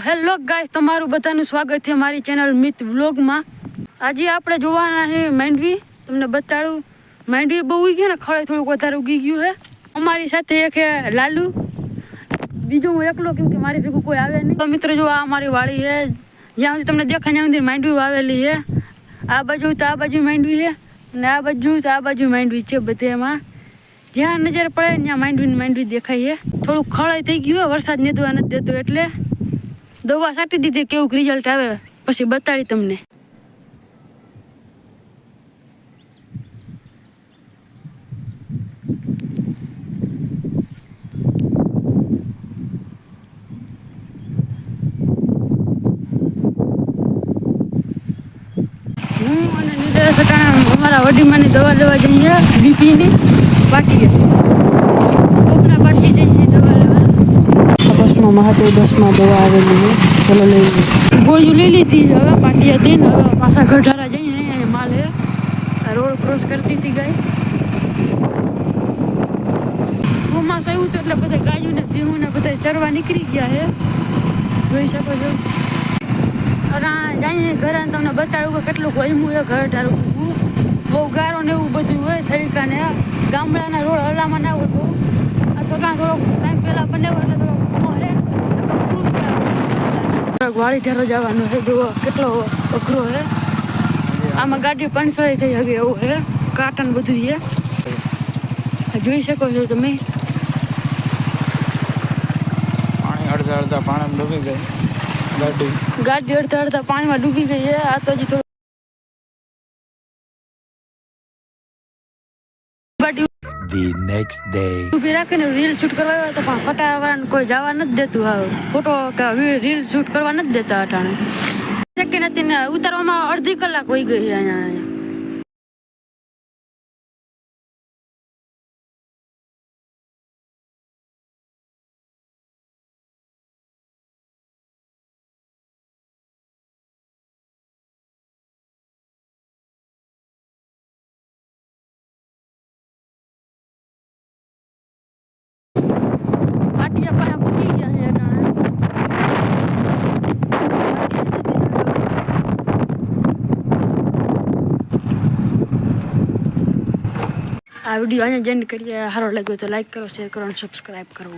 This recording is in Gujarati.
હેલો ગાઈસ, તમારું બધાનું સ્વાગત છે મારી ચેનલ મિત વ્લોગમાં। આજે આપણે જોવાના છે માંડવી। તમને બતાડું, માંડવી બહુ ઉગી ને, ખળે થોડુંક વધારે ઉગી ગયું છે। અમારી સાથે એક છે લાલુ, બીજો હું એકલો, કેમ કે મારી ભેગું કોઈ આવે નહીં। તો મિત્રો જો આ અમારી વાડી છે, જ્યાં સુધી તમને દેખાય ત્યાં સુધી માંડવી વાવેલી છે। આ બાજુ તો આ બાજુ માંડવી છે, ને આ બાજુ તો આ બાજુ માંડવી છે। બધેમાં જ્યાં નજર પડે ત્યાં માંડવી દેખાય છે। થોડુંક ખળાઈ થઈ ગયું, વરસાદ નેદવા નથી દેતો એટલે દવા છાંટી દીધી। કેવું રિઝલ્ટ આવે પછી બતાડી તમને। હું અને નિલેશ અમારા વડીમાની દવા લેવા જઈએ, બીપીની પાટીએ, કોપના પાટી જઈએ દવા લેવા। બસમાં મહાદેવ બસમાં દવા આવેલી છે, ચલો લઈ લઈએ। ગોળીઓ લઈ લીધી, હવે પાટીએ દઈને હવે પાછા ગઢારા જઈએ। અહીંયા માલ હે, રોડ ક્રોસ કરતી હતી ગાય। ચોમાસું આવ્યું તો એટલે બધા ગાયું ને ભીહું ને બધા ચરવા નીકળી ગયા છે, જોઈ શકો છો। જઈએ ઘરે તમને બતાડું કે કેટલું વહીમું છે ઘર ટારું, બહુ ગારો ને એવું બધું હોય। થડીકા ને ગામડાના રોડ હલામાં ના હોય બહુ, આ તો ત્યાં થોડોક ટાઈમ પહેલા બનાવ્યો એટલે થોડોક વાળી ઠેરો જવાનો છે। જુઓ કેટલો અઘરો છે, આમાં ગાડી 500 થઈ શકે એવું છે, કાંટા ને બધું છે, જોઈ શકો છો તમે। પાણી અડધા પાણીમાં ડૂબી ગઈ ગાડી અડધા પાણીમાં ડૂબી ગઈ છે। આ તો હજી થોડું The next day. ઊભી રાખીને રીલ શૂટ કરવા આવ્યો તો પણ કટાવાળાને કોઈ જવા નથી દેતું। હવે ફોટો કે રીલ શૂટ કરવા નથી દેતા અટાણે, શક્ય નથી ને ઉતારવામાં અડધી કલાક વહી ગઈ છે અહીંયા। પાટિયા પાયા પૂકી ગયા છે અટાણે। આ વિડીયો અહીંયા જેન્ડ કરીએ। સારો લાગ્યો તો લાઈક કરો, શેર કરો અને સબસ્ક્રાઈબ કરો।